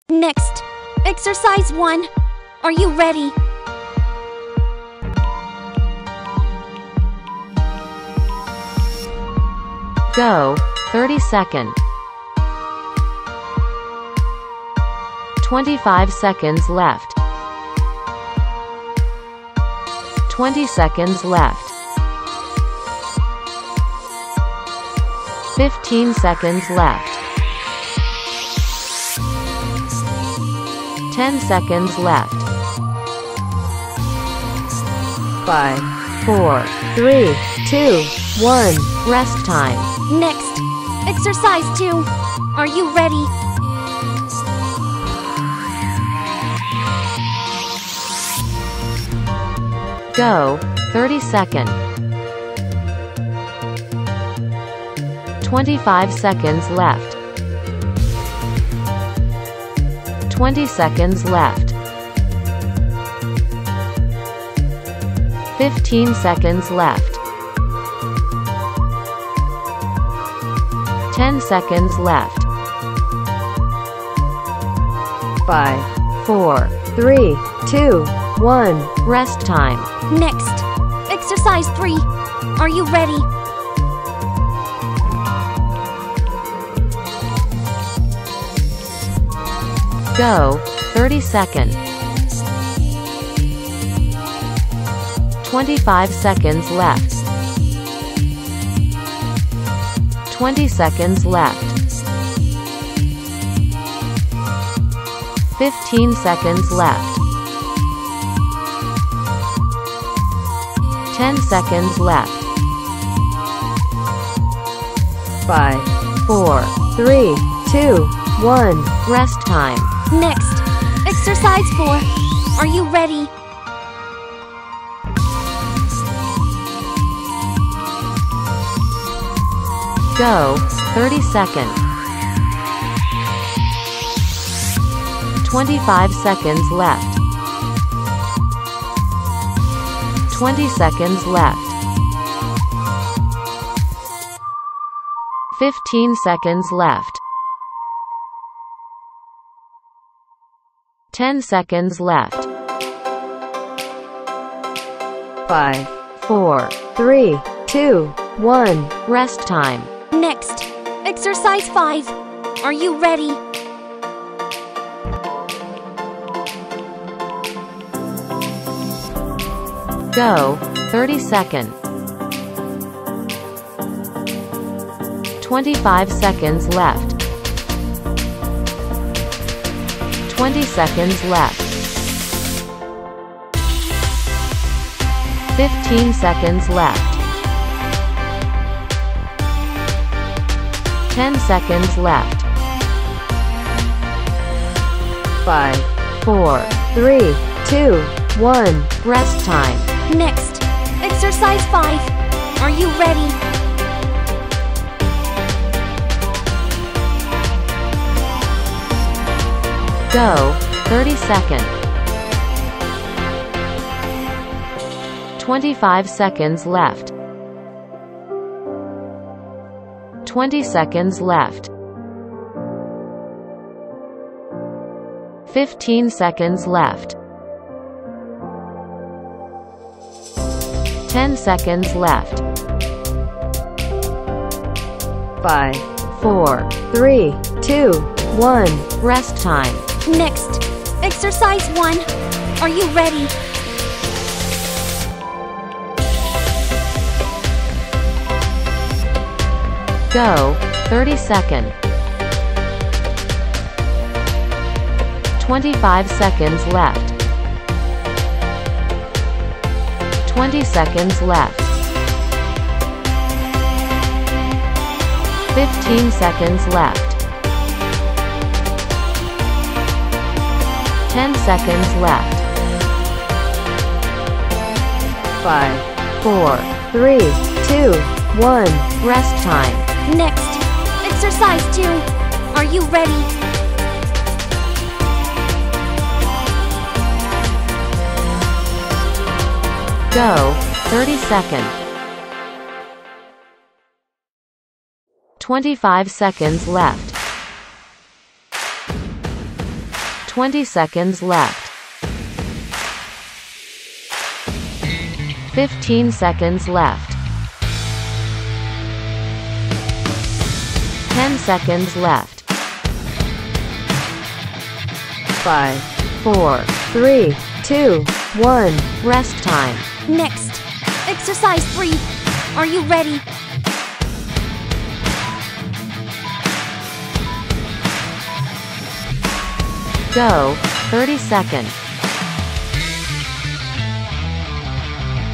Next, exercise 1. Are you ready? Go, 30 second. 25 seconds left. 20 seconds left. 15 seconds left. 10 seconds left. 5, 4, 3, 2, 1. Rest time. Next, exercise 2. Are you ready? Go, 30 second. 25 seconds left. 20 seconds left. 15 seconds left. 10 seconds left. 5, 4, 3, 2, 1. Rest time. Next, exercise 3. Are you ready? Go, 30 second. 25 seconds left. 20 seconds left. 15 seconds left. 10 seconds left. 5, 4, 3, 2, 1. Rest time. Next, exercise 4. Are you ready? Go, 30 second. 25 seconds left. 20 seconds left. 15 seconds left. 10 seconds left. 5, 4, 3, 2, 1. Rest time. Next, exercise 5. Are you ready? Go, 30 second. 25 seconds left. 20 seconds left. 15 seconds left. 10 seconds left. 5, 4, 3, 2, 1. Rest time. Next, exercise 5. Are you ready? Go, 30 second. 25 seconds left. 20 seconds left. 15 seconds left. 10 seconds left. 5, 4, 3, 2, 1. Rest time. Next, exercise 1. Are you ready? Go, 30 second. 25 seconds left. 20 seconds left. 15 seconds left. 10 seconds left. 5, 4, 3, 2, 1. Rest time. Next, exercise 2. Are you ready? Go, 30 second. 25 seconds left. 20 seconds left. 15 seconds left. 10 seconds left. 5, 4, 3, 2, 1. Rest time. Next, exercise 3. Are you ready? Go. 30 seconds.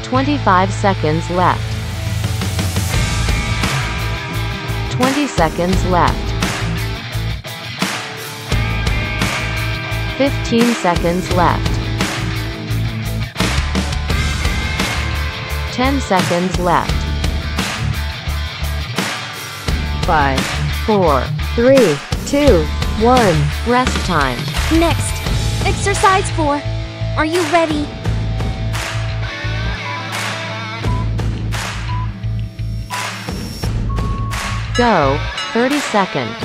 25 seconds left. 20 seconds left. 15 seconds left. 10 seconds left. 5, 4, 3, 2, 1. Rest time. Next, exercise 4. Are you ready? Go. 30 seconds.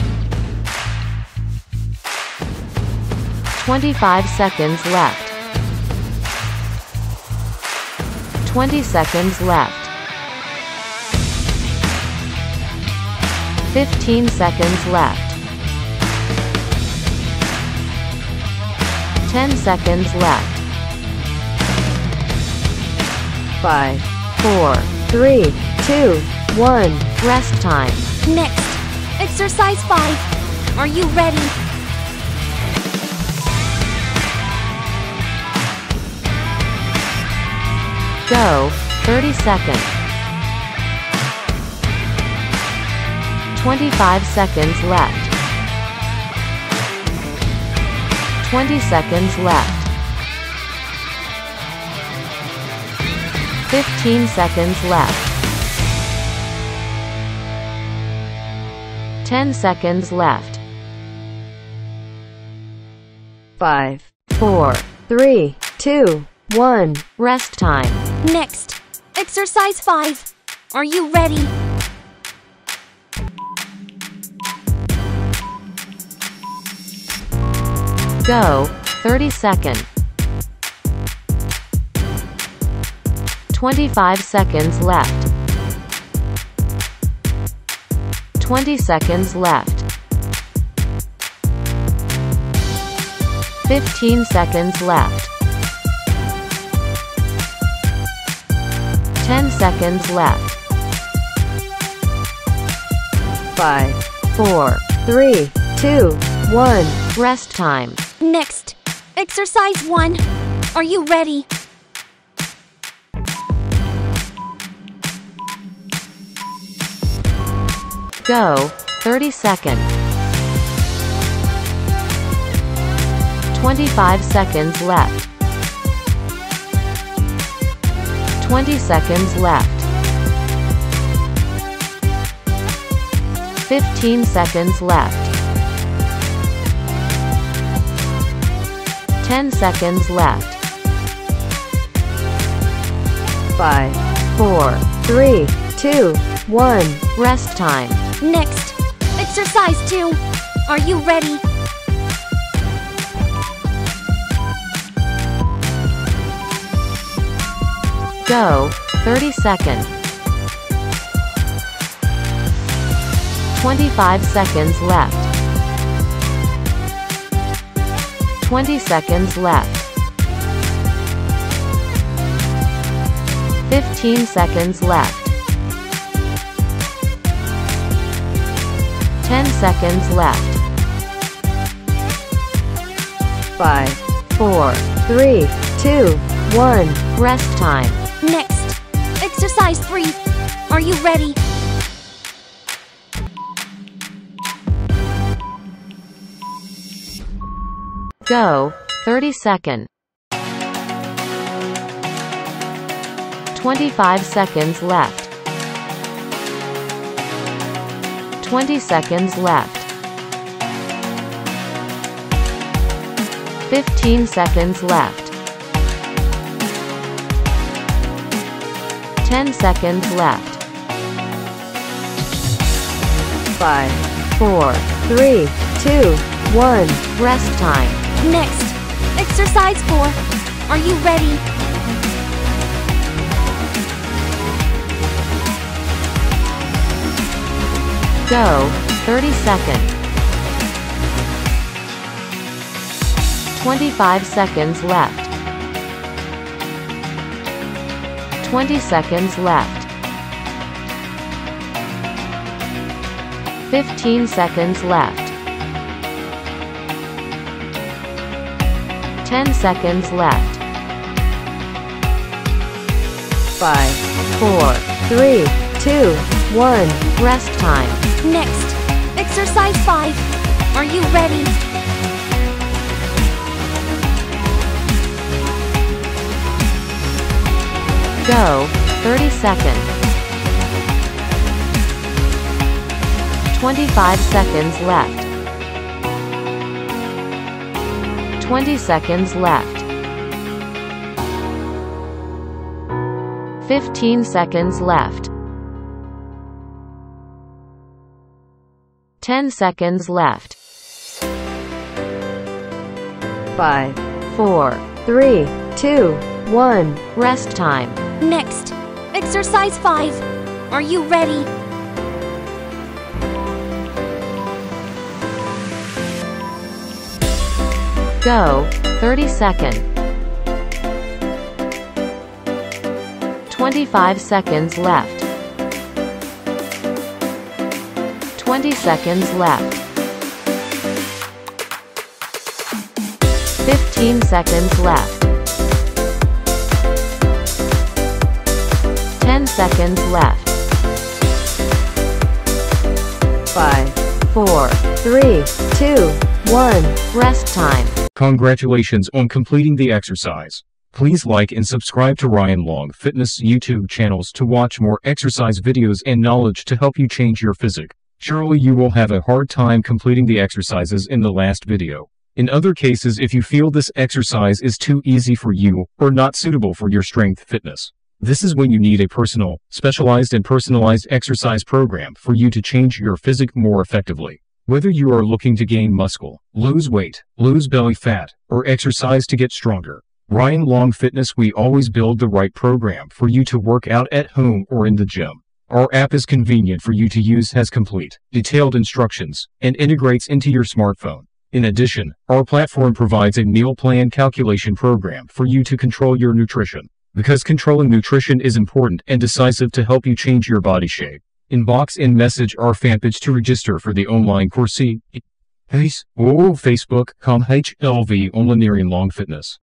25 seconds left. 20 seconds left. 15 seconds left. 10 seconds left. 5, 4, 3, 2, 1. Rest time. Next, exercise 5. Are you ready? Go. 30 seconds. 25 seconds left. 20 seconds left. 15 seconds left. 10 seconds left. 5, 4, 3, 2, 1. Rest time. Next, exercise 5. Are you ready? Go. 30 seconds. 25 seconds left. 20 seconds left. 15 seconds left. 10 seconds left. 5, 4, 3, 2, 1. Rest time. Next, exercise 1. Are you ready? Go. 30 seconds. 25 seconds left. 20 seconds left. 15 seconds left. 10 seconds left. 5, 4, 3, 2, 1. Rest time. Next, exercise 2. Are you ready? Go. 30 seconds. 25 seconds left. 20 seconds left. 15 seconds left. 10 seconds left. 5, 4, 3, 2, 1. Rest time. Next, exercise 3. Are you ready? Go. 30 seconds. 25 seconds left. 20 seconds left. 15 seconds left. 10 seconds left. 5, 4, 3, 2, 1. Rest time. Next, exercise 4. Are you ready? Go, 30 seconds. 25 seconds left. 20 seconds left. 15 seconds left. 10 seconds left. 5, 4, 3, 2, 1. Rest time. Next, exercise 5. Are you ready? Go, 30 seconds. 25 seconds left. 20 seconds left. 15 seconds left. 10 seconds left. 5, 4, 3, 2, 1. Rest time. Next, exercise 5. Are you ready? Go, 30 seconds. 25 seconds left. 20 seconds left. 15 seconds left. 10 seconds left. 5, 4, 3, 2, 1. Rest time. Congratulations on completing the exercise. Please like and subscribe to Ryan Long Fitness YouTube channels to watch more exercise videos and knowledge to help you change your physique. Surely you will have a hard time completing the exercises in the last video. In other cases, if you feel this exercise is too easy for you or not suitable for your strength fitness, this is when you need a personal, specialized and personalized exercise program for you to change your physique more effectively. Whether you are looking to gain muscle, lose weight, lose belly fat, or exercise to get stronger, Ryan Long Fitness, we always build the right program for you to work out at home or in the gym. Our app is convenient for you to use, has complete, detailed instructions, and integrates into your smartphone. In addition, our platform provides a meal plan calculation program for you to control your nutrition. Because controlling nutrition is important and decisive to help you change your body shape. Inbox and message our fan page to register for the online course. Facebook.com/HLV Online Long Fitness.